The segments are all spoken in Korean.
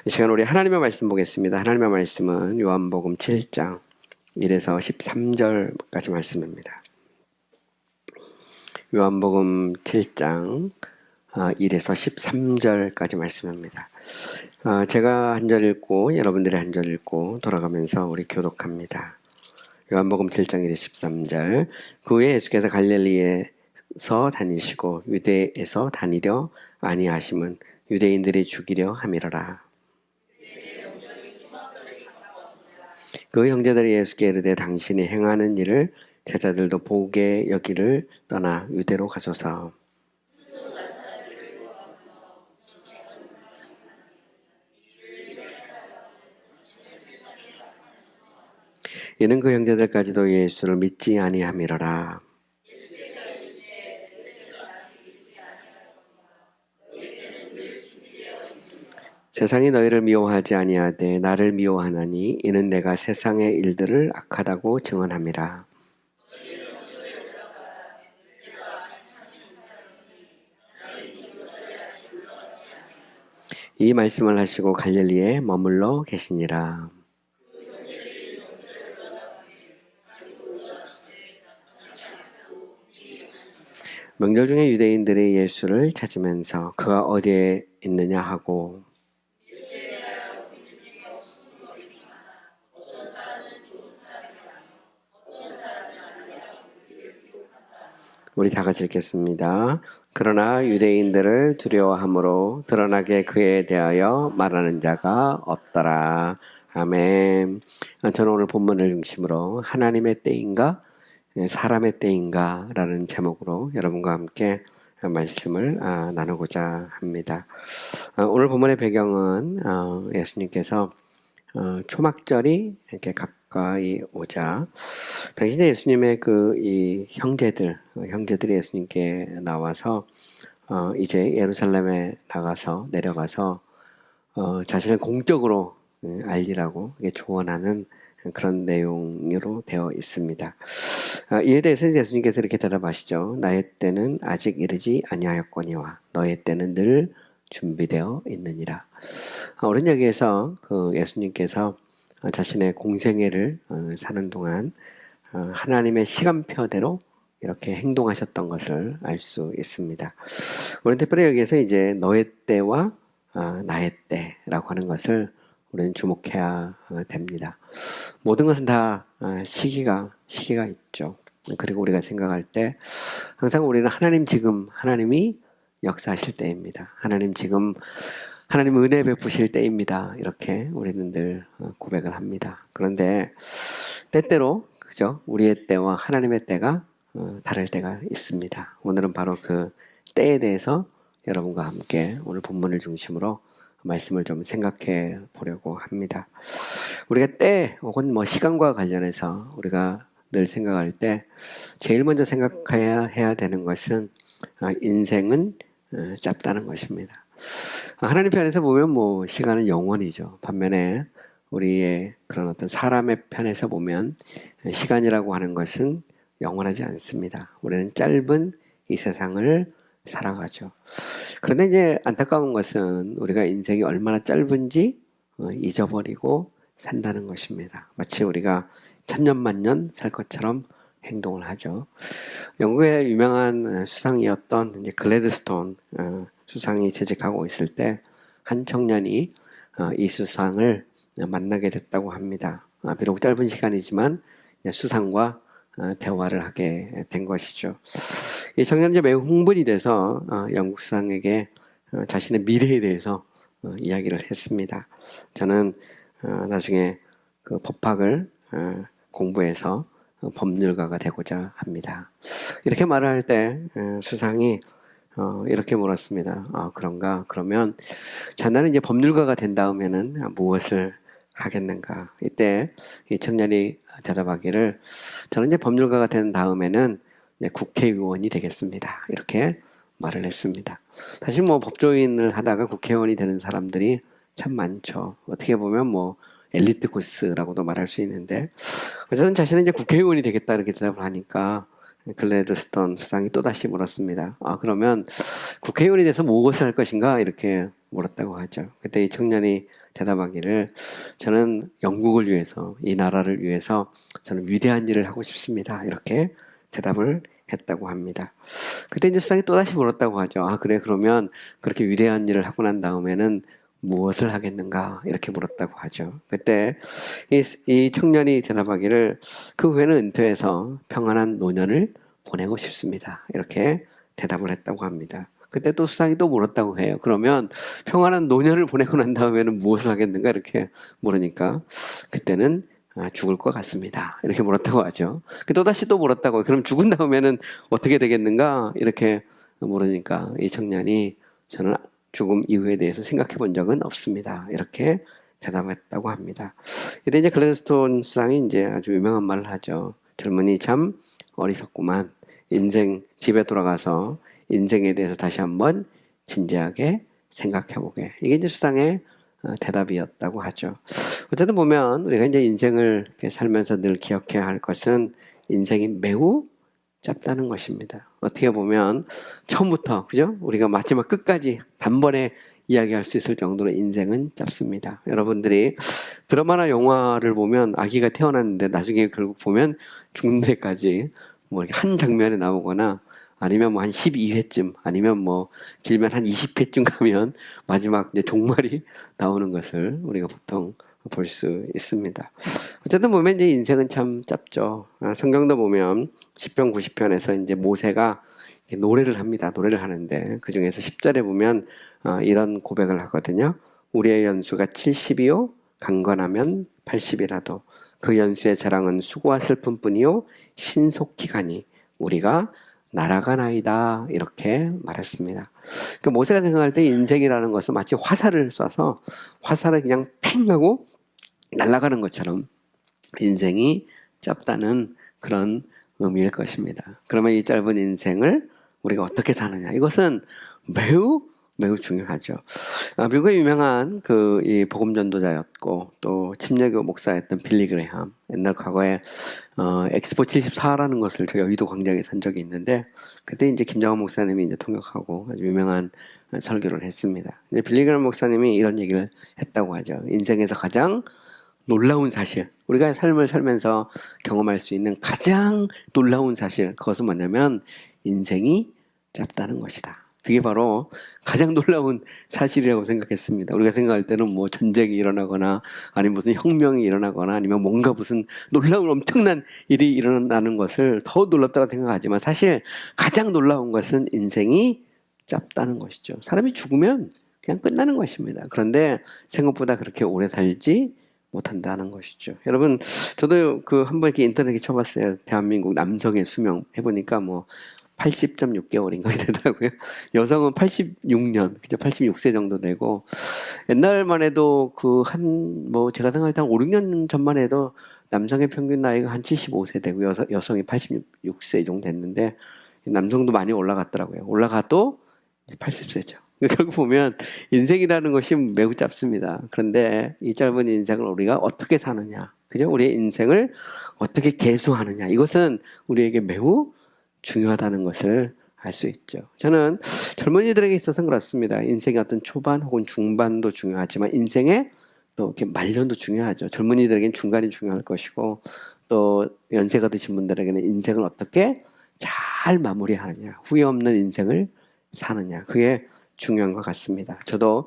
이 시간 우리 하나님의 말씀 보겠습니다. 하나님의 말씀은 요한복음 7장 1에서 13절까지 말씀입니다. 요한복음 7장 1에서 13절까지 말씀입니다. 제가 한 절 읽고 여러분들이 한 절 읽고 돌아가면서 우리 교독합니다. 요한복음 7장 1에서 13절. 그 후에 예수께서 갈릴리에서 다니시고 유대에서 다니려 아니하심은 유대인들이 죽이려 함이러라. 그 형제들이 예수께 이르되 당신이 행하는 일을 제자들도 보게 여기를 떠나 유대로 가소서. 이는 그 형제들까지도 예수를 믿지 아니함이러라. 세상이 너희를 미워하지 아니하되 나를 미워하나니 이는 내가 세상의 일들을 악하다고 증언함이라. 이 말씀을 하시고 갈릴리에 머물러 계시니라. 명절 중에 유대인들이 예수를 찾으면서 그가 어디에 있느냐 하고 우리 다 같이 읽겠습니다. 그러나 유대인들을 두려워함으로 드러나게 그에 대하여 말하는 자가 없더라. 아멘. 저는 오늘 본문을 중심으로 하나님의 때인가 사람의 때인가 라는 제목으로 여러분과 함께 말씀을 나누고자 합니다. 오늘 본문의 배경은 예수님께서 초막절이 이렇게 가까이 오자 당신의 예수님의 이 형제들이 예수님께 나와서 이제 예루살렘에 내려가서 자신을 공적으로 알리라고 조언하는 그런 내용으로 되어 있습니다. 이에 대해서 예수님께서 이렇게 대답하시죠. 나의 때는 아직 이르지 아니하였거니와 너의 때는 늘 준비되어 있느니라. 옳은 얘기에서 예수님께서 자신의 공생애를 사는 동안 하나님의 시간표대로 이렇게 행동하셨던 것을 알 수 있습니다. 우리는 특별히 여기에서 이제 너의 때와 나의 때라고 하는 것을 우리는 주목해야 됩니다. 모든 것은 다 시기가 있죠. 그리고 우리가 생각할 때 항상 우리는 하나님이 역사하실 때입니다. 하나님 은혜 베푸실 때입니다. 이렇게 우리는 늘 고백을 합니다. 그런데 때때로 그죠? 우리의 때와 하나님의 때가 다를 때가 있습니다. 오늘은 바로 그 때에 대해서 여러분과 함께 오늘 본문을 중심으로 말씀을 좀 생각해 보려고 합니다. 우리가 때 혹은 시간과 관련해서 우리가 늘 생각할 때 제일 먼저 생각해야 되는 것은 인생은 짧다는 것입니다. 하나님 편에서 보면 시간은 영원이죠. 반면에 우리의 그런 어떤 사람의 편에서 보면 시간이라고 하는 것은 영원하지 않습니다. 우리는 짧은 이 세상을 살아가죠. 그런데 이제 안타까운 것은 우리가 인생이 얼마나 짧은지 잊어버리고 산다는 것입니다. 마치 우리가 천년만년 살 것처럼 행동을 하죠. 영국의 유명한 수상이었던 이제 글래드스톤 수상이 재직하고 있을 때 한 청년이 이 수상을 만나게 됐다고 합니다. 비록 짧은 시간이지만 수상과 대화를 하게 된 것이죠. 이 청년이 매우 흥분이 돼서 영국 수상에게 자신의 미래에 대해서 이야기를 했습니다. 저는 나중에 그 법학을 공부해서 법률가가 되고자 합니다. 이렇게 말을 할 때 수상이 이렇게 물었습니다. 그런가? 그러면 자네는 이제 법률가가 된 다음에는 무엇을 하겠는가? 이때 이 청년이 대답하기를 저는 이제 법률가가 된 다음에는 이제 국회의원이 되겠습니다. 이렇게 말을 했습니다. 사실 법조인을 하다가 국회의원이 되는 사람들이 참 많죠. 어떻게 보면 엘리트 코스라고도 말할 수 있는데 어쨌든 자신은 이제 국회의원이 되겠다 이렇게 대답을 하니까 글래드스톤 수상이 또다시 물었습니다. 그러면 국회의원이 돼서 무엇을 할 것인가 이렇게 물었다고 하죠. 그때 이 청년이 대답하기를 저는 영국을 위해서 이 나라를 위해서 저는 위대한 일을 하고 싶습니다. 이렇게 대답을 했다고 합니다. 그때 이제 수상이 또다시 물었다고 하죠. 아, 그래, 그러면 그렇게 위대한 일을 하고 난 다음에는 무엇을 하겠는가? 이렇게 물었다고 하죠. 그때 이 청년이 대답하기를 그 후에는 은퇴해서 평안한 노년을 보내고 싶습니다. 이렇게 대답을 했다고 합니다. 그때 또 수상이 또 물었다고 해요. 그러면 평안한 노년을 보내고 난 다음에는 무엇을 하겠는가? 이렇게 물으니까 그때는 죽을 것 같습니다. 이렇게 물었다고 하죠. 또다시 또 물었다고. 그럼 죽은 다음에는 어떻게 되겠는가? 이렇게 물으니까 이 청년이 저는 죽음 이후에 대해서 생각해 본 적은 없습니다. 이렇게 대답했다고 합니다. 이때 이제 글래드스톤 수상이 이제 아주 유명한 말을 하죠. 젊은이 참 어리석구만. 인생 집에 돌아가서 인생에 대해서 다시 한번 진지하게 생각해 보게. 이게 이제 수상의 대답이었다고 하죠. 어쨌든 보면 우리가 이제 인생을 이렇게 살면서 늘 기억해야 할 것은 인생이 매우 짧다는 것입니다. 어떻게 보면 처음부터 그죠? 우리가 마지막 끝까지 단번에 이야기할 수 있을 정도로 인생은 짧습니다. 여러분들이 드라마나 영화를 보면 아기가 태어났는데 나중에 결국 보면 죽는 데까지 뭐 이렇게 한 장면에 나오거나 아니면 뭐 한 12회쯤 아니면 뭐 길면 한 20회쯤 가면 마지막 이제 종말이 나오는 것을 우리가 보통 볼 수 있습니다. 어쨌든 보면 이제 인생은 참 짧죠. 성경도 보면 10편 90편에서 이제 모세가 노래를 합니다. 노래를 하는데 그 중에서 10절에 보면 이런 고백을 하거든요. 우리의 연수가 70이요 강건하면 80이라도 그 연수의 자랑은 수고와 슬픔뿐이요 신속히 가니 우리가 날아가나이다 이렇게 말했습니다. 그 모세가 생각할 때 인생이라는 것은 마치 화살을 쏴서 화살을 그냥 팽 하고 날아가는 것처럼 인생이 짧다는 그런 의미일 것입니다. 그러면 이 짧은 인생을 우리가 어떻게 사느냐 이것은 매우 중요하죠. 미국의 유명한 이 복음 전도자였고 또 침례교 목사였던 빌리 그레함 옛날 과거에 엑스포 74라는 것을 제가 여의도 광장에 산 적이 있는데 그때 이제 김정환 목사님이 이제 통역하고 아주 유명한 설교를 했습니다. 이제 빌리 그레함 목사님이 이런 얘기를 했다고 하죠. 인생에서 가장 놀라운 사실, 우리가 삶을 살면서 경험할 수 있는 가장 놀라운 사실, 그것은 뭐냐면 인생이 짧다는 것이다. 그게 바로 가장 놀라운 사실이라고 생각했습니다. 우리가 생각할 때는 뭐 전쟁이 일어나거나 아니면 무슨 혁명이 일어나거나 아니면 뭔가 무슨 놀라운 엄청난 일이 일어난다는 것을 더 놀랍다고 생각하지만 사실 가장 놀라운 것은 인생이 짧다는 것이죠. 사람이 죽으면 그냥 끝나는 것입니다. 그런데 생각보다 그렇게 오래 살지 못한다는 것이죠. 여러분, 저도 한번 이렇게 인터넷에 쳐봤어요. 대한민국 남성의 수명 해보니까 뭐 80.6개월인가 되더라고요. 여성은 86년, 그죠? 86세 정도 되고, 옛날만 해도 제가 생각할 때 한 5, 6년 전만 해도 남성의 평균 나이가 한 75세 되고, 여성이 86세 정도 됐는데, 남성도 많이 올라갔더라고요. 올라가도 80세죠. 결국 보면 인생이라는 것이 매우 짧습니다. 그런데 이 짧은 인생을 우리가 어떻게 사느냐, 그죠? 우리의 인생을 어떻게 계수하느냐, 이것은 우리에게 매우 중요하다는 것을 알 수 있죠. 저는 젊은이들에게 있어서는 그렇습니다. 인생의 어떤 초반 혹은 중반도 중요하지만 인생의 또 이렇게 말년도 중요하죠. 젊은이들에게는 중간이 중요할 것이고 또 연세가 드신 분들에게는 인생을 어떻게 잘 마무리하느냐, 후회 없는 인생을 사느냐, 그게 중요한 것 같습니다. 저도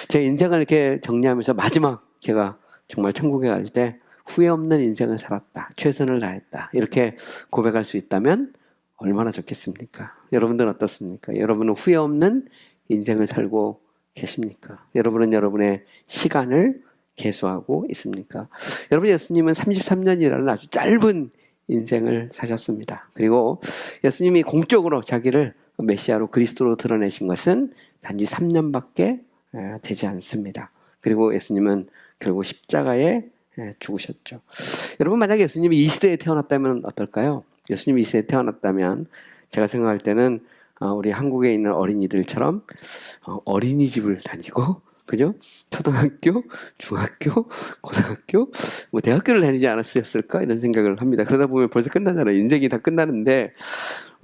제 인생을 이렇게 정리하면서 마지막 제가 정말 천국에 갈 때 후회 없는 인생을 살았다, 최선을 다했다, 이렇게 고백할 수 있다면 얼마나 좋겠습니까? 여러분들은 어떻습니까? 여러분은 후회 없는 인생을 살고 계십니까? 여러분은 여러분의 시간을 계수하고 있습니까? 여러분, 예수님은 33년이라는 아주 짧은 인생을 사셨습니다. 그리고 예수님이 공적으로 자기를 메시아로 그리스도로 드러내신 것은 단지 3년밖에 되지 않습니다. 그리고 예수님은 결국 십자가에 죽으셨죠. 여러분, 만약에 예수님이 이 시대에 태어났다면 어떨까요? 예수님이 이 시대에 태어났다면 제가 생각할 때는 우리 한국에 있는 어린이들처럼 어린이집을 다니고, 그죠? 초등학교, 중학교, 고등학교, 뭐 대학교를 다니지 않았을까 이런 생각을 합니다. 그러다 보면 벌써 끝나잖아요. 인생이 다 끝나는데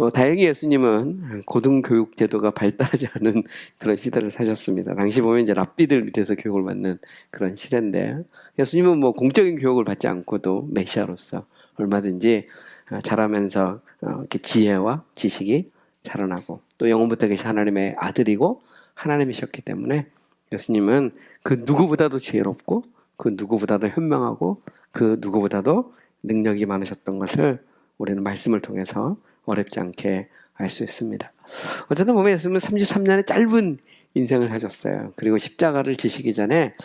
다행히 예수님은 고등교육 제도가 발달하지 않은 그런 시대를 사셨습니다. 당시 보면 이제 랍비들 밑에서 교육을 받는 그런 시대인데, 예수님은 뭐 공적인 교육을 받지 않고도 메시아로서 얼마든지 자라면서 이렇게 지혜와 지식이 자라나고, 또 영원부터 계신 하나님의 아들이고 하나님이셨기 때문에 예수님은 그 누구보다도 지혜롭고 그 누구보다도 현명하고 그 누구보다도 능력이 많으셨던 것을 우리는 말씀을 통해서 어렵지 않게 알 수 있습니다. 어쨌든 보면 예수님은 33년의 짧은 인생을 하셨어요. 그리고 십자가를 지시기 전에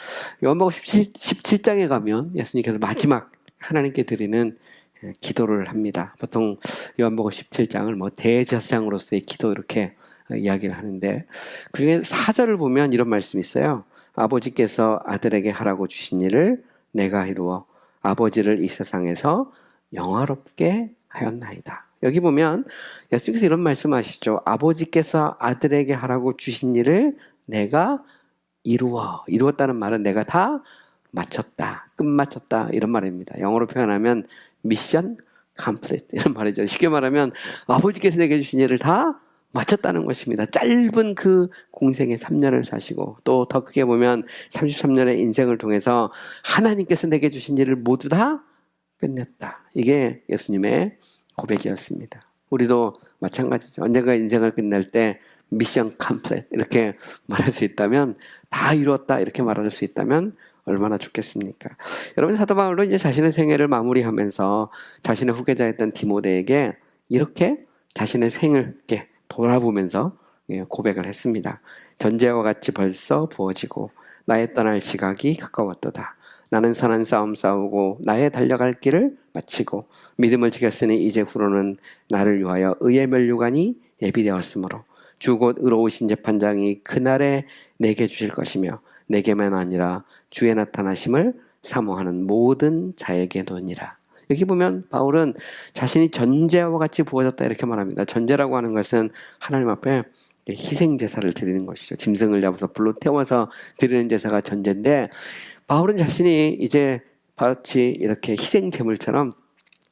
요한복음 17장에 가면 예수님께서 마지막 하나님께 드리는 기도를 합니다. 보통 요한복음 17장을 뭐 대제사장으로서의 기도 이렇게 이야기를 하는데, 그중에 4절을 보면 이런 말씀이 있어요. 아버지께서 아들에게 하라고 주신 일을 내가 이루어 아버지를 이 세상에서 영화롭게 하였나이다. 여기 보면 예수님께서 이런 말씀하시죠. 아버지께서 아들에게 하라고 주신 일을 내가 이루었다는 말은 내가 다 마쳤다, 끝마쳤다 이런 말입니다. 영어로 표현하면 미션 컴플리트 이런 말이죠. 쉽게 말하면 아버지께서 내게 주신 일을 다 마쳤다는 것입니다. 짧은 그 공생의 3년을 사시고, 또 더 크게 보면 33년의 인생을 통해서 하나님께서 내게 주신 일을 모두 다 끝냈다. 이게 예수님의 고백이었습니다. 우리도 마찬가지죠. 언젠가 인생을 끝낼 때 미션 컴플릿 이렇게 말할 수 있다면, 다 이루었다 이렇게 말할 수 있다면 얼마나 좋겠습니까? 여러분, 사도 바울도 이제 자신의 생애를 마무리하면서 자신의 후계자였던 디모데에게 이렇게 자신의 생을 이렇게 돌아보면서 고백을 했습니다. 전제와 같이 벌써 부어지고 나의 떠날 시각이 가까웠도다. 나는 선한 싸움 싸우고 나의 달려갈 길을 마치고 믿음을 지켰으니 이제 후로는 나를 위하여 의의 면류관이 예비되었으므로 주 곧 의로우신 재판장이 그날에 내게 주실 것이며 내게만 아니라 주의 나타나심을 사모하는 모든 자에게 노니라. 여기 보면 바울은 자신이 전제와 같이 부어졌다 이렇게 말합니다. 전제라고 하는 것은 하나님 앞에 희생 제사를 드리는 것이죠. 짐승을 잡아서 불로 태워서 드리는 제사가 전제인데, 바울은 자신이 이제 마치 이렇게 희생 제물처럼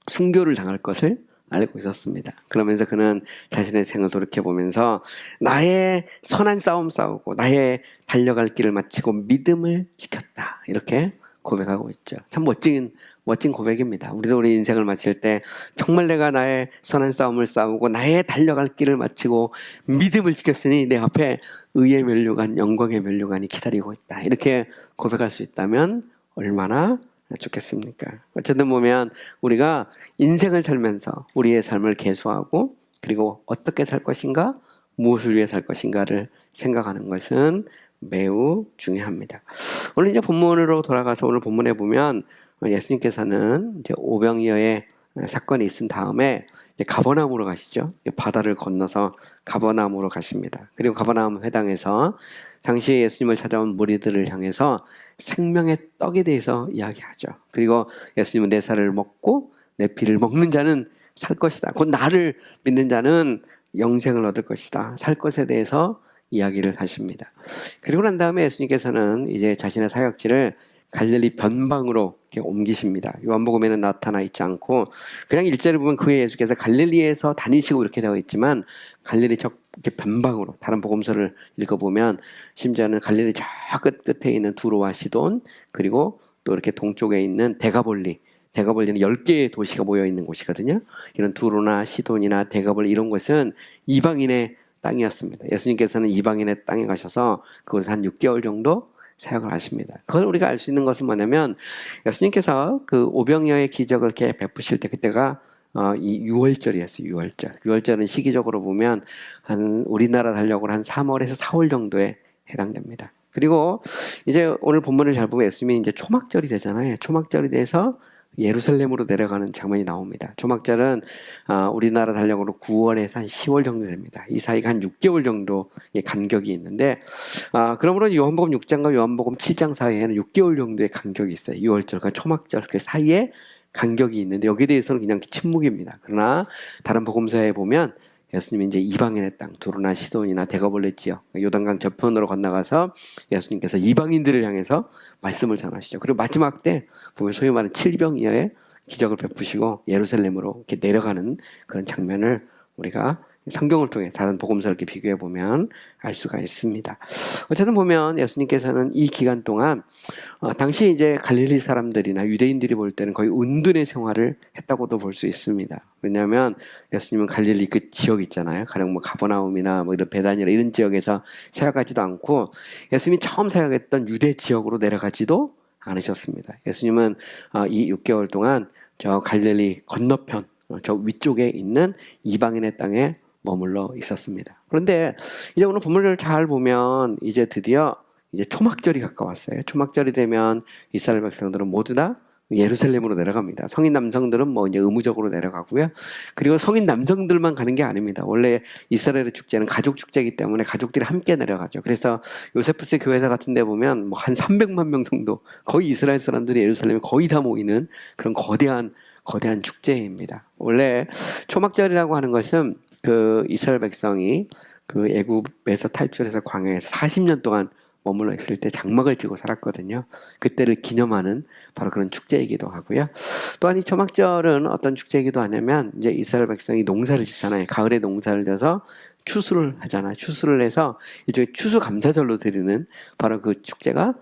순교를 당할 것을 알고 있었습니다. 그러면서 그는 자신의 생을 돌이켜보면서 나의 선한 싸움 싸우고 나의 달려갈 길을 마치고 믿음을 지켰다 이렇게 고백하고 있죠. 참 멋진 고백입니다. 우리도 우리 인생을 마칠 때 정말 내가 나의 선한 싸움을 싸우고 나의 달려갈 길을 마치고 믿음을 지켰으니 내 앞에 의의 면류관, 영광의 면류관이 기다리고 있다 이렇게 고백할 수 있다면 얼마나 좋겠습니까? 어쨌든 보면 우리가 인생을 살면서 우리의 삶을 계수하고, 그리고 어떻게 살 것인가, 무엇을 위해 살 것인가를 생각하는 것은 매우 중요합니다. 오늘 이제 본문으로 돌아가서 오늘 본문에 보면 예수님께서는 이제 오병이어의 사건이 있은 다음에 가버나움으로 가시죠. 바다를 건너서 가버나움으로 가십니다. 그리고 가버나움 회당에서 당시 예수님을 찾아온 무리들을 향해서 생명의 떡에 대해서 이야기하죠. 그리고 예수님은 내 살을 먹고 내 피를 먹는 자는 살 것이다. 곧 나를 믿는 자는 영생을 얻을 것이다. 살 것에 대해서 이야기를 하십니다. 그리고 난 다음에 예수님께서는 이제 자신의 사역지를 갈릴리 변방으로 이렇게 옮기십니다. 요한복음에는 나타나 있지 않고 그냥 일절을 보면 그 예수께서 갈릴리에서 다니시고 이렇게 되어 있지만, 갈릴리 저 이렇게 변방으로, 다른 복음서를 읽어보면 심지어는 갈릴리 저 끝에 있는 두로와 시돈, 그리고 또 이렇게 동쪽에 있는 데가볼리는 10개의 도시가 모여 있는 곳이거든요. 이런 두로나 시돈이나 데가볼리 이런 곳은 이방인의 땅이었습니다. 예수님께서는 이방인의 땅에 가셔서 그곳에 한 6개월 정도 사역을 하십니다. 그걸 우리가 알 수 있는 것은 뭐냐면, 예수님께서 그 오병이어의 기적을 이렇게 베푸실 때 그때가 이 6월절이었어요. 6월절. 6월절은 시기적으로 보면 한 우리나라 달력으로 한 3월에서 4월 정도에 해당됩니다. 그리고 이제 오늘 본문을 잘 보면 예수님이 이제 초막절이 되잖아요. 초막절이 돼서 예루살렘으로 내려가는 장면이 나옵니다. 초막절은 우리나라 달력으로 9월에서 한 10월 정도 됩니다. 이 사이가 한 6개월 정도의 간격이 있는데, 그러므로 요한복음 6장과 요한복음 7장 사이에는 6개월 정도의 간격이 있어요. 6월절과 초막절 그 사이에 간격이 있는데, 여기에 대해서는 그냥 침묵입니다. 그러나 다른 복음서에 보면 예수님이 이제 이방인의 땅, 두로나 시돈이나 데가볼레 지역, 요단강 저편으로 건너가서 예수님께서 이방인들을 향해서 말씀을 전하시죠. 그리고 마지막 때 보면 소위 말하는 칠병이어의 기적을 베푸시고 예루살렘으로 이렇게 내려가는 그런 장면을 우리가 성경을 통해 다른 복음서를 이렇게 비교해 보면 알 수가 있습니다. 어쨌든 보면 예수님께서는 이 기간 동안 당시 이제 갈릴리 사람들이나 유대인들이 볼 때는 거의 은둔의 생활을 했다고도 볼 수 있습니다. 왜냐하면 예수님은 갈릴리 그 지역 있잖아요. 가령 뭐 가버나움이나 뭐 이런 베다니라 이런 지역에서 사역하지도 않고 예수님이 처음 사역했던 유대 지역으로 내려가지도 않으셨습니다. 예수님은 이 6개월 동안 저 갈릴리 건너편 저 위쪽에 있는 이방인의 땅에 머물러 있었습니다. 그런데 이제 오늘 본문을 잘 보면 이제 드디어 이제 초막절이 가까웠어요. 초막절이 되면 이스라엘 백성들은 모두 다 예루살렘으로 내려갑니다. 성인 남성들은 뭐 이제 의무적으로 내려가고요. 그리고 성인 남성들만 가는 게 아닙니다. 원래 이스라엘의 축제는 가족 축제이기 때문에 가족들이 함께 내려가죠. 그래서 요세푸스 교회사 같은 데 보면 뭐 한 300만 명 정도 거의 이스라엘 사람들이 예루살렘에 거의 다 모이는 그런 거대한 축제입니다. 원래 초막절이라고 하는 것은 그 이스라엘 백성이 그 애굽에서 탈출해서 광야에서 40년 동안 머물러 있을 때 장막을 지고 살았거든요. 그때를 기념하는 바로 그런 축제이기도 하고요. 또한 이 초막절은 어떤 축제이기도 하냐면 이제 이스라엘 백성이 농사를 짓잖아요. 가을에 농사를 져서 추수를 하잖아요. 추수를 해서 일종의 추수감사절로 드리는 바로 그 축제가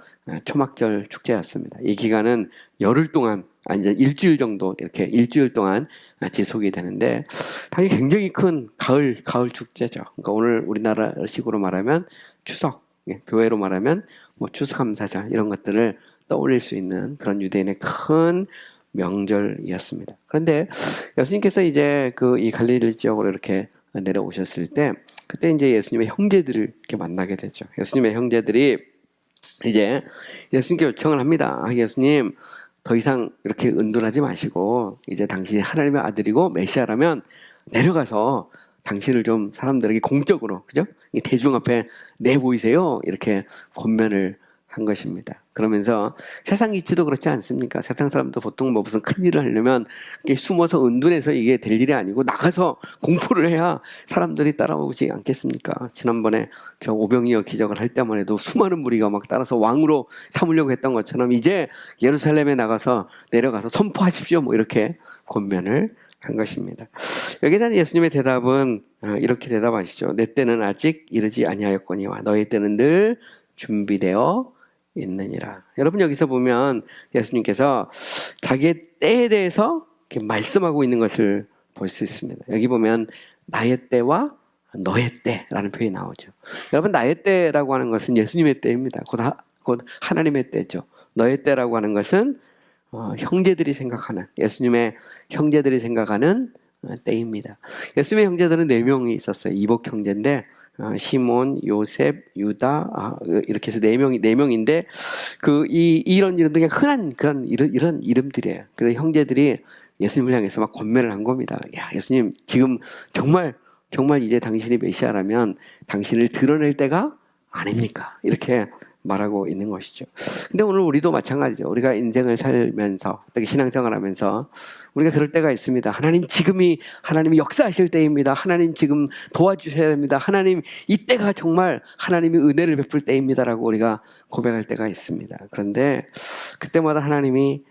초막절 축제였습니다. 이 기간은 열흘 동안 이제 일주일 정도 이렇게 일주일 동안 지속이 되는데 당연히 굉장히 큰 가을 축제죠. 그러니까 오늘 우리나라식으로 말하면 추석, 교회로 말하면 뭐 추수감사절 이런 것들을 떠올릴 수 있는 그런 유대인의 큰 명절이었습니다. 그런데 예수님께서 이제 그 이 갈릴리 지역으로 이렇게 내려오셨을 때 그때 이제 예수님의 형제들을 이렇게 만나게 되죠. 예수님의 형제들이 이제 예수님께 요청을 합니다. 예수님 더 이상 이렇게 은둔하지 마시고 이제 당신이 하나님의 아들이고 메시아라면 내려가서 당신을 좀 사람들에게 공적으로 그죠? 대중 앞에 내보이세요. 이렇게 권면을 한 것입니다. 그러면서 세상 이치도 그렇지 않습니까? 세상 사람도 보통 뭐 무슨 큰 일을 하려면 숨어서 은둔해서 이게 될 일이 아니고 나가서 공포를 해야 사람들이 따라오지 않겠습니까? 지난번에 저 오병이어 기적을 할 때만 해도 수많은 무리가 막 따라서 왕으로 삼으려고 했던 것처럼 이제 예루살렘에 내려가서 선포하십시오. 뭐 이렇게 권면을 한 것입니다. 여기에 대한 예수님의 대답은 이렇게 대답하시죠. 내 때는 아직 이르지 아니하였거니와 너희 때는 늘 준비되어 있느니라. 여러분 여기서 보면 예수님께서 자기의 때에 대해서 이렇게 말씀하고 있는 것을 볼 수 있습니다. 여기 보면 나의 때와 너의 때라는 표현이 나오죠. 여러분 나의 때라고 하는 것은 예수님의 때입니다. 곧 하나님의 때죠. 너의 때라고 하는 것은 형제들이 생각하는 예수님의 형제들이 생각하는 때입니다. 예수님의 형제들은 4명이 있었어요. 이복 형제인데 시몬, 요셉, 유다 이렇게 해서 4명인데 이런 이름들이 흔한 그런 이런 이름들이에요. 그래서 형제들이 예수님을 향해서 막 권면을 한 겁니다. 야, 예수님 지금 정말 이제 당신이 메시아라면 당신을 드러낼 때가 아닙니까? 이렇게 말하고 있는 것이죠. 근데 오늘 우리도 마찬가지죠. 우리가 인생을 살면서, 특히 신앙생활 하면서 우리가 그럴 때가 있습니다. 하나님이 역사하실 때입니다. 하나님 지금 도와주셔야 됩니다. 하나님 이때가 정말 하나님이 은혜를 베풀 때입니다라고 우리가 고백할 때가 있습니다. 그런데 그때마다 하나님이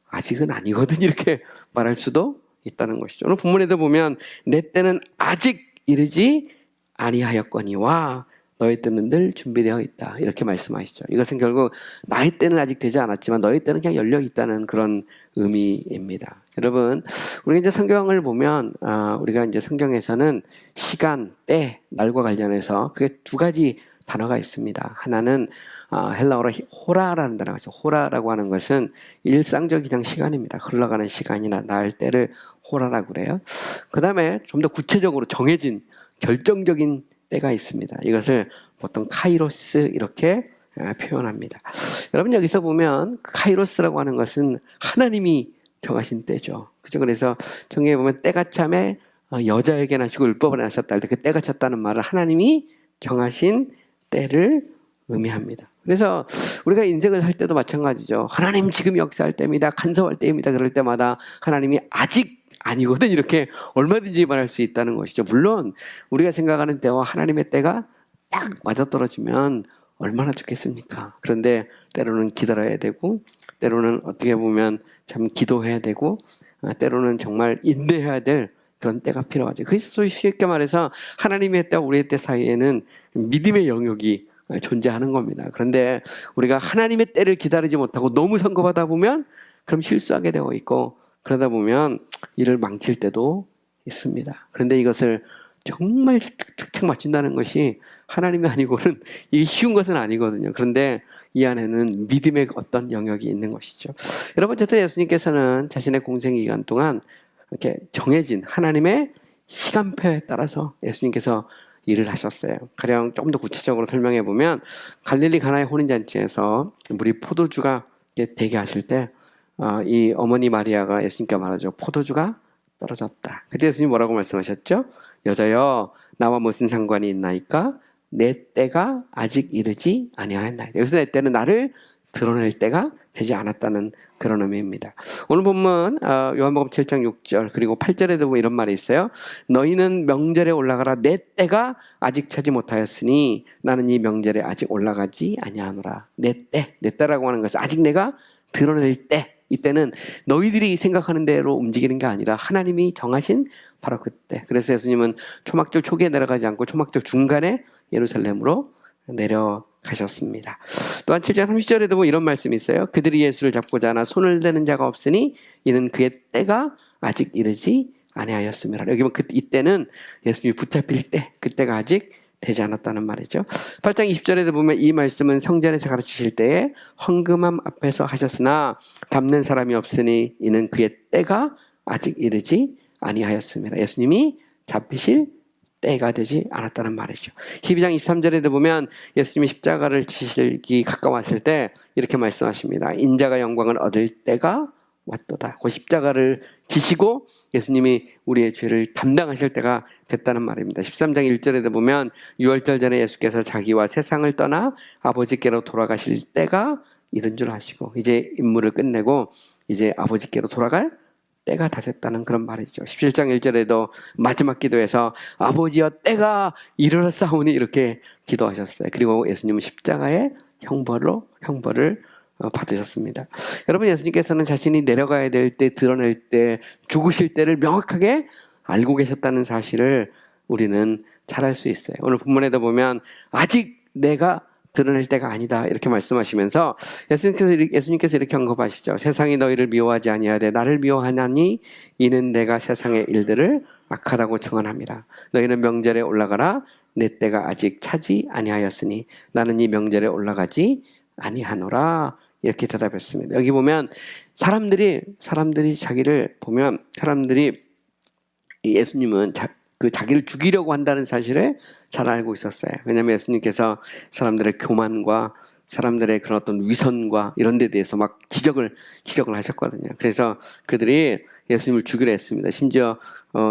아직은 아니거든 이렇게 말할 수도 있다는 것이죠. 오늘 본문에도 보면 내 때는 아직 이르지 아니하였거니와 너희 때는 늘 준비되어 있다 이렇게 말씀하시죠. 이것은 결국 나의 때는 아직 되지 않았지만 너희 때는 그냥 열려 있다는 그런 의미입니다. 여러분 우리가 이제 성경을 보면 우리가 이제 성경에서는 시간, 때, 날과 관련해서 그게 2가지 단어가 있습니다. 하나는 헬라어로 호라라는 단어가 있어요. 호라라고 하는 것은 일상적 그냥 시간입니다. 흘러가는 시간이나 날 때를 호라라고 그래요. 그 다음에 좀 더 구체적으로 정해진 결정적인 때가 있습니다. 이것을 보통 카이로스 이렇게 표현합니다. 여러분 여기서 보면 카이로스라고 하는 것은 하나님이 정하신 때죠. 그죠? 그래서 정리해 보면 때가 참에 여자에게 나시고 율법을 나셨다 할 때 그 때가 찼다는 말은 하나님이 정하신 때를 의미합니다. 그래서 우리가 인생을 살 때도 마찬가지죠. 하나님 지금 역사할 때입니다. 간섭할 때입니다. 그럴 때마다 하나님이 아직 아니거든 이렇게 얼마든지 말할 수 있다는 것이죠. 물론 우리가 생각하는 때와 하나님의 때가 딱 맞아떨어지면 얼마나 좋겠습니까? 그런데 때로는 기다려야 되고 때로는 어떻게 보면 참 기도해야 되고 때로는 정말 인내해야 될 그런 때가 필요하죠. 그래서 쉽게 말해서 하나님의 때와 우리의 때 사이에는 믿음의 영역이 존재하는 겁니다. 그런데 우리가 하나님의 때를 기다리지 못하고 너무 성급하다 보면 그럼 실수하게 되어 있고, 그러다 보면 일을 망칠 때도 있습니다. 그런데 이것을 정말 착착 맞춘다는 것이 하나님이 아니고는 이게 쉬운 것은 아니거든요. 그런데 이 안에는 믿음의 어떤 영역이 있는 것이죠. 여러분, 어쨌든 예수님께서는 자신의 공생 기간 동안 이렇게 정해진 하나님의 시간표에 따라서 예수님께서 일을 하셨어요. 가령 조금 더 구체적으로 설명해 보면, 갈릴리 가나의 혼인잔치에서 물이 포도주가 되게 하실 때 이 어머니 마리아가 예수님께 말하죠. 포도주가 떨어졌다. 그때 예수님 뭐라고 말씀하셨죠? 여자여, 나와 무슨 상관이 있나이까? 내 때가 아직 이르지 아니하였나이다. 여기서 내 때는 나를 드러낼 때가 되지 않았다는 그런 의미입니다. 오늘 본문 요한복음 7장 6절 그리고 8절에도 보면 이런 말이 있어요. 너희는 명절에 올라가라. 내 때가 아직 차지 못하였으니 나는 이 명절에 아직 올라가지 아니하노라. 내 때라고 하는 것은 아직 내가 드러낼 때, 이때는 너희들이 생각하는 대로 움직이는 게 아니라 하나님이 정하신 바로 그때. 그래서 예수님은 초막절 초기에 내려가지 않고 초막절 중간에 예루살렘으로 내려가셨습니다. 또한 7장 30절에도 보면 이런 말씀이 있어요. 그들이 예수를 잡고자 하나 손을 대는 자가 없으니 이는 그의 때가 아직 이르지 아니하였음이라. 여기 보면 이때는 예수님이 붙잡힐 때, 그때가 아직 되지 않았다는 말이죠. 8장 20절에도 보면 이 말씀은 성전에서 가르치실 때에 헌금함 앞에서 하셨으나 잡는 사람이 없으니 이는 그의 때가 아직 이르지 아니하였습니다. 예수님이 잡히실 때가 되지 않았다는 말이죠. 12장 23절에도 보면 예수님이 십자가를 지시기 가까웠을 때 이렇게 말씀하십니다. 인자가 영광을 얻을 때가 왔도다. 그 십자가를 지시고 예수님이 우리의 죄를 담당하실 때가 됐다는 말입니다. 13장 1절에도 보면 6월절 전에 예수께서 자기와 세상을 떠나 아버지께로 돌아가실 때가 이른 줄 아시고 이제 임무를 끝내고 이제 아버지께로 돌아갈 때가 다 됐다는 그런 말이죠. 17장 1절에도 마지막 기도에서 아버지여 때가 이르렀사오니 이렇게 기도하셨어요. 그리고 예수님은 십자가의 형벌을 받으셨습니다. 여러분, 예수님께서는 자신이 내려가야 될 때, 드러낼 때, 죽으실 때를 명확하게 알고 계셨다는 사실을 우리는 잘 알 수 있어요. 오늘 본문에도 보면 아직 내가 드러낼 때가 아니다 이렇게 말씀하시면서 예수님께서 이렇게 언급하시죠. 세상이 너희를 미워하지 아니하되 나를 미워하나니 이는 내가 세상의 일들을 악하다고 청언함이라. 너희는 명절에 올라가라. 내 때가 아직 차지 아니하였으니 나는 이 명절에 올라가지 아니하노라. 이렇게 대답했습니다. 여기 보면 사람들이 자기를 보면 사람들이 예수님은 자기를 죽이려고 한다는 사실을 잘 알고 있었어요. 왜냐하면 예수님께서 사람들의 교만과 사람들의 그런 어떤 위선과 이런 데 대해서 막 지적을 하셨거든요. 그래서 그들이 예수님을 죽이려 했습니다. 심지어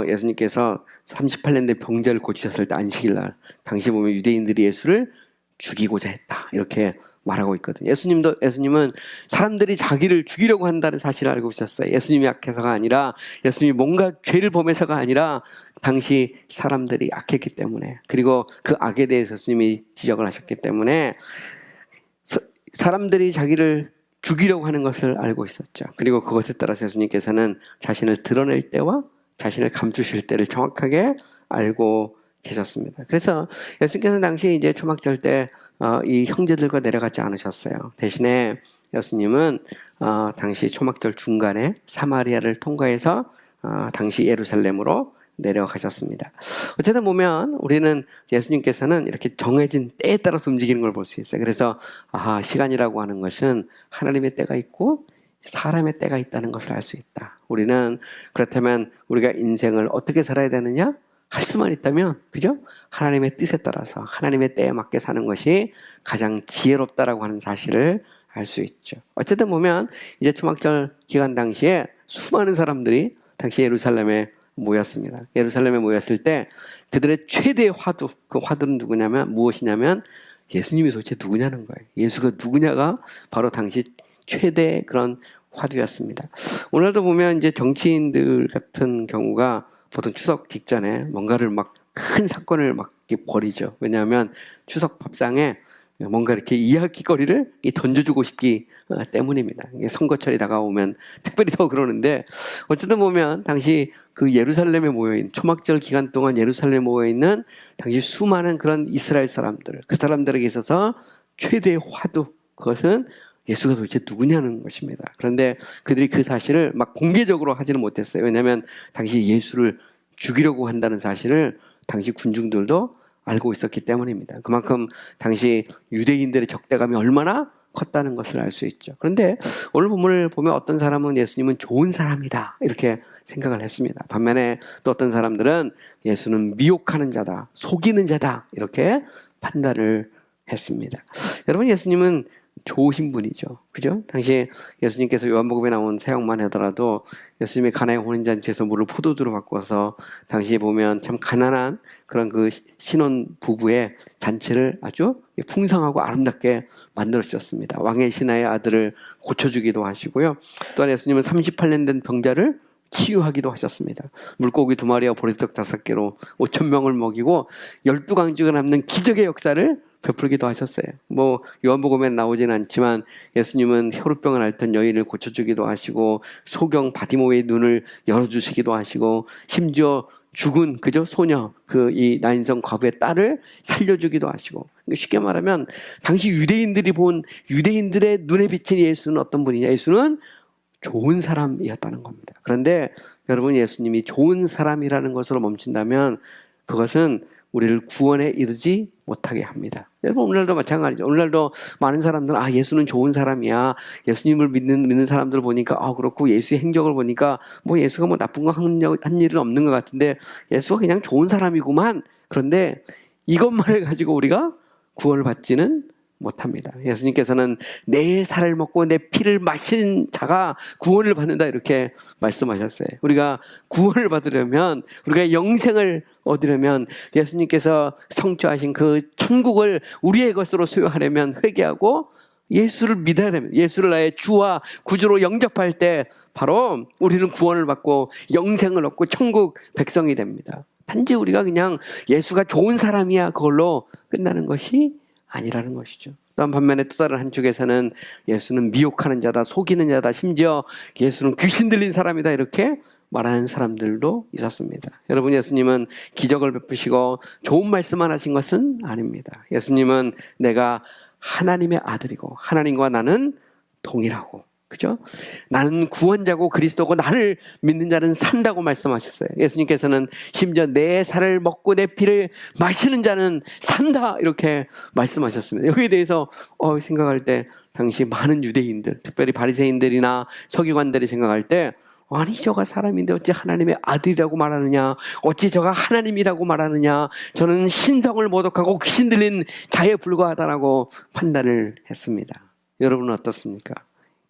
예수님께서 38년 된 병자를 고치셨을 때 안식일 날 당시 보면 유대인들이 예수를 죽이고자 했다 이렇게 말하고 있거든요. 예수님은 사람들이 자기를 죽이려고 한다는 사실을 알고 있었어요. 예수님이 악해서가 아니라 예수님이 뭔가 죄를 범해서가 아니라 당시 사람들이 악했기 때문에, 그리고 그 악에 대해서 예수님이 지적을 하셨기 때문에 사람들이 자기를 죽이려고 하는 것을 알고 있었죠. 그리고 그것에 따라서 예수님께서는 자신을 드러낼 때와 자신을 감추실 때를 정확하게 알고 계셨습니다. 그래서 예수님께서는 당시 이제 초막절 때 이 형제들과 내려가지 않으셨어요. 대신에 예수님은 당시 초막절 중간에 사마리아를 통과해서 당시 예루살렘으로 내려가셨습니다. 어쨌든 보면 우리는 예수님께서는 이렇게 정해진 때에 따라서 움직이는 걸 볼 수 있어요. 그래서 시간이라고 하는 것은 하나님의 때가 있고 사람의 때가 있다는 것을 알 수 있다. 우리는 그렇다면 우리가 인생을 어떻게 살아야 되느냐? 할 수만 있다면, 그죠? 하나님의 뜻에 따라서 하나님의 때에 맞게 사는 것이 가장 지혜롭다라고 하는 사실을 알 수 있죠. 어쨌든 보면 이제 초막절 기간 당시에 수많은 사람들이 당시 예루살렘에 모였습니다. 예루살렘에 모였을 때 그들의 최대의 화두, 그 화두는 무엇이냐면 예수님이 도대체 누구냐는 거예요. 예수가 누구냐가 바로 당시 최대의 그런 화두였습니다. 오늘도 보면 이제 정치인들 같은 경우가 보통 추석 직전에 뭔가를 막 큰 사건을 막 벌이죠. 왜냐하면 추석 밥상에 뭔가 이렇게 이야기거리를 던져주고 싶기 때문입니다. 선거철이 다가오면 특별히 더 그러는데, 어쨌든 보면 당시 그 예루살렘에 모여있는, 초막절 기간 동안 예루살렘에 모여있는 당시 수많은 그런 이스라엘 사람들, 그 사람들에게 있어서 최대의 화두, 그것은 예수가 도대체 누구냐는 것입니다. 그런데 그들이 그 사실을 막 공개적으로 하지는 못했어요. 왜냐하면 당시 예수를 죽이려고 한다는 사실을 당시 군중들도 알고 있었기 때문입니다. 그만큼 당시 유대인들의 적대감이 얼마나 컸다는 것을 알 수 있죠. 그런데 오늘 본문을 보면 어떤 사람은 예수님은 좋은 사람이다 이렇게 생각을 했습니다. 반면에 또 어떤 사람들은 예수는 미혹하는 자다, 속이는 자다 이렇게 판단을 했습니다. 여러분, 예수님은 좋으신 분이죠. 그죠? 당시 예수님께서 요한복음에 나온 사역만 하더라도 예수님의 가나의 혼인잔치에서 물을 포도주로 바꿔서 당시에 보면 참 가난한 그런 그 신혼 부부의 잔치를 아주 풍성하고 아름답게 만들어 주셨습니다. 왕의 신하의 아들을 고쳐주기도 하시고요. 또한 예수님은 38년 된 병자를 치유하기도 하셨습니다. 물고기 2마리와 보리떡 5개로 5,000명을 먹이고 12강주가 남는 기적의 역사를 베풀기도 하셨어요. 요한복음엔 나오지는 않지만 예수님은 혈우병을 앓던 여인을 고쳐주기도 하시고, 소경 바디모의 눈을 열어주시기도 하시고, 심지어 죽은 소녀 이 나인성 과부의 딸을 살려주기도 하시고. 쉽게 말하면 당시 유대인들이 본 유대인들의 눈에 비친 예수는 어떤 분이냐? 예수는 좋은 사람이었다는 겁니다. 그런데 여러분, 예수님이 좋은 사람이라는 것으로 멈춘다면 그것은 우리를 구원에 이르지 못하게 합니다. 여러분, 오늘날도 마찬가지죠. 오늘날도 많은 사람들은 예수는 좋은 사람이야. 예수님을 믿는 사람들을 보니까 그렇고, 예수의 행적을 보니까 예수가 나쁜 거 한 일은 없는 것 같은데 예수가 그냥 좋은 사람이구만. 그런데 이것만을 가지고 우리가 구원을 받지는 못합니다. 예수님께서는 내 살을 먹고 내 피를 마신 자가 구원을 받는다 이렇게 말씀하셨어요. 우리가 구원을 받으려면, 우리가 영생을 얻으려면, 예수님께서 성취하신 그 천국을 우리의 것으로 소유하려면 회개하고 예수를 믿어야 됩니다. 예수를 나의 주와 구주로 영접할 때 바로 우리는 구원을 받고 영생을 얻고 천국 백성이 됩니다. 단지 우리가 그냥 예수가 좋은 사람이야 그걸로 끝나는 것이 아니라는 것이죠. 또한 반면에 또 다른 한쪽에서는 예수는 미혹하는 자다, 속이는 자다, 심지어 예수는 귀신 들린 사람이다 이렇게 말하는 사람들도 있었습니다. 여러분, 예수님은 기적을 베푸시고 좋은 말씀만 하신 것은 아닙니다. 예수님은 내가 하나님의 아들이고 하나님과 나는 동일하고, 그죠? 나는 구원자고 그리스도고 나를 믿는 자는 산다고 말씀하셨어요. 예수님께서는 심지어 내 살을 먹고 내 피를 마시는 자는 산다 이렇게 말씀하셨습니다. 여기에 대해서 생각할 때 당시 많은 유대인들, 특별히 바리새인들이나 서기관들이 생각할 때, 아니 저가 사람인데 어찌 하나님의 아들이라고 말하느냐, 어찌 저가 하나님이라고 말하느냐, 저는 신성을 모독하고 귀신 들린 자에 불과하다라고 판단을 했습니다. 여러분은 어떻습니까?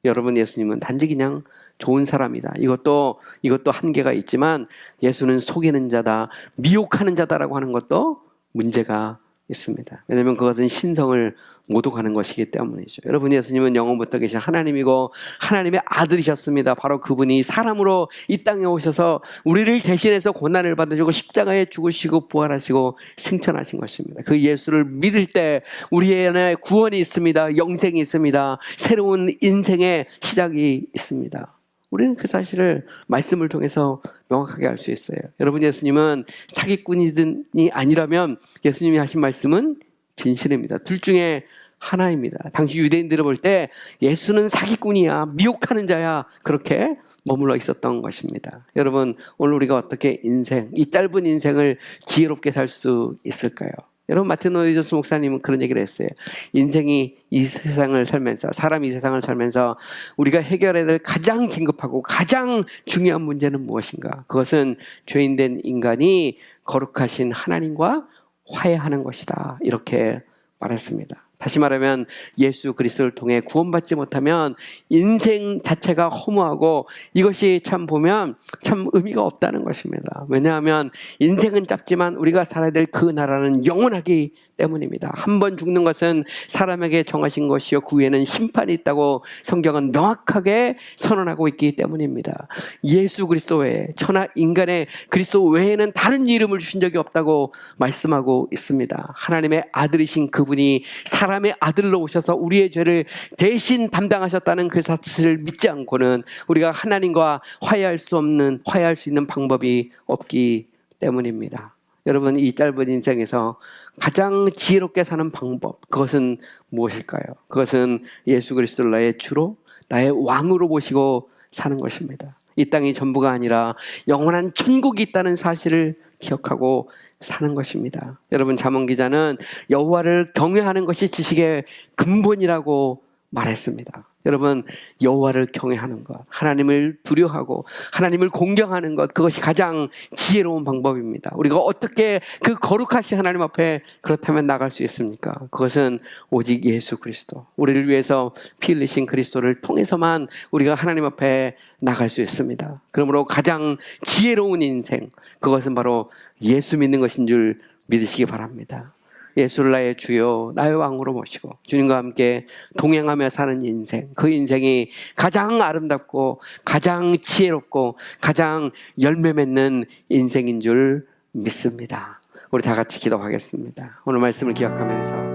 여러분, 예수님은 단지 그냥 좋은 사람이다. 이것도 한계가 있지만 예수는 속이는 자다, 미혹하는 자다라고 하는 것도 문제가 있습니다. 왜냐하면 그것은 신성을 모독하는 것이기 때문이죠. 여러분, 예수님은 영원부터 계신 하나님이고 하나님의 아들이셨습니다. 바로 그분이 사람으로 이 땅에 오셔서 우리를 대신해서 고난을 받으시고 십자가에 죽으시고 부활하시고 승천하신 것입니다. 그 예수를 믿을 때 우리 안에 구원이 있습니다. 영생이 있습니다. 새로운 인생의 시작이 있습니다. 우리는 그 사실을 말씀을 통해서 명확하게 알 수 있어요. 여러분, 예수님은 사기꾼이 아니라면 예수님이 하신 말씀은 진실입니다. 둘 중에 하나입니다. 당시 유대인들을 볼 때 예수는 사기꾼이야, 미혹하는 자야, 그렇게 머물러 있었던 것입니다. 여러분, 오늘 우리가 어떻게 이 짧은 인생을 지혜롭게 살 수 있을까요? 여러분, 마틴 로이드 존스 목사님은 그런 얘기를 했어요. 인생이 이 세상을 살면서, 사람이 이 세상을 살면서 우리가 해결해야 될 가장 긴급하고 가장 중요한 문제는 무엇인가? 그것은 죄인된 인간이 거룩하신 하나님과 화해하는 것이다, 이렇게 말했습니다. 다시 말하면 예수 그리스도를 통해 구원받지 못하면 인생 자체가 허무하고 이것이 참 보면 참 의미가 없다는 것입니다. 왜냐하면 인생은 짧지만 우리가 살아야 될 그 나라는 영원하기 때문입니다. 한 번 죽는 것은 사람에게 정하신 것이요 그 후에는 심판이 있다고 성경은 명확하게 선언하고 있기 때문입니다. 예수 그리스도 외에 천하 인간의 그리스도 외에는 다른 이름을 주신 적이 없다고 말씀하고 있습니다. 하나님의 아들이신 그분이 사람의 아들로 오셔서 우리의 죄를 대신 담당하셨다는 그 사실을 믿지 않고는 우리가 하나님과 화해할 수 있는 방법이 없기 때문입니다. 여러분, 이 짧은 인생에서 가장 지혜롭게 사는 방법, 그것은 무엇일까요? 그것은 예수 그리스도를 나의 주로, 나의 왕으로 모시고 사는 것입니다. 이 땅이 전부가 아니라 영원한 천국이 있다는 사실을 기억하고 사는 것입니다. 여러분, 잠언 기자는 여호와를 경외하는 것이 지식의 근본이라고 말했습니다. 여러분, 여호와를 경외하는 것, 하나님을 두려워하고 하나님을 공경하는 것, 그것이 가장 지혜로운 방법입니다. 우리가 어떻게 그 거룩하신 하나님 앞에 그렇다면 나갈 수 있습니까? 그것은 오직 예수 그리스도, 우리를 위해서 피 흘리신 그리스도를 통해서만 우리가 하나님 앞에 나갈 수 있습니다. 그러므로 가장 지혜로운 인생, 그것은 바로 예수 믿는 것인 줄 믿으시기 바랍니다. 예수를 나의 주요, 나의 왕으로 모시고 주님과 함께 동행하며 사는 인생, 그 인생이 가장 아름답고 가장 지혜롭고 가장 열매 맺는 인생인 줄 믿습니다. 우리 다 같이 기도하겠습니다. 오늘 말씀을 기억하면서